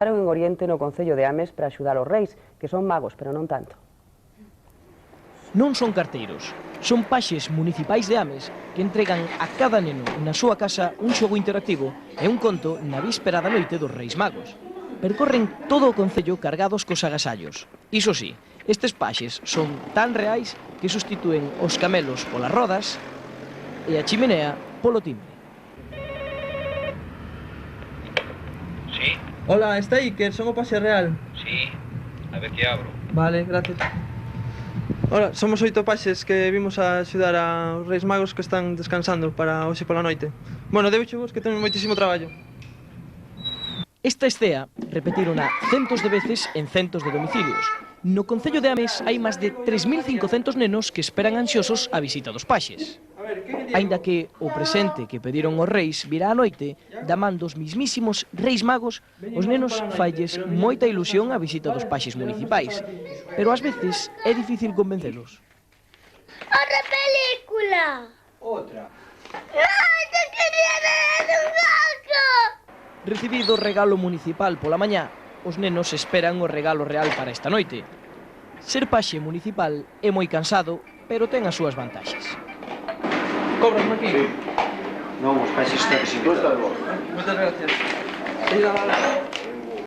En Oriente no Concello de Ames para axudar os reis, que son magos, pero non tanto. Non son carteiros, son paxes municipais de Ames que entregan a cada neno na súa casa un xogo interactivo e un conto na víspera da noite dos Reis Magos. Percorren todo o concello cargados cos agasallos. Iso sí, estes paxes son tan reais que sustitúen os camelos polas rodas e a chimenea polo timbre. Sí, Hola, está Iker, son o paxe real. sí, a ver que abro. Vale, gracias. Hola, somos 8 paxes que vimos a axudar aos Reis Magos que están descansando para hoxe pola noite. Bueno, deuche vos que teñen moitísimo traballo. Esta escea repetirona centos de veces en centos de domicilios. No Concello de Ames hai máis de 3.500 nenos que esperan ansiosos a visita dos paxes. Aínda que o presente que pediron os reis virá a noite, da man dos mismísimos Reis Magos, os nenos failles moita ilusión a visita dos paxes municipais, pero ás veces é difícil convencelos. ¡Otra película! Outra. ¡No, yo quería ver un gato! Recibido o regalo municipal pola mañá, os nenos esperan o regalo real para esta noite. Ser paxe municipal é moi cansado, pero ten as súas vantaxes. Cobras, Marquín? Non, os países están que se invitan. Moitas gracias.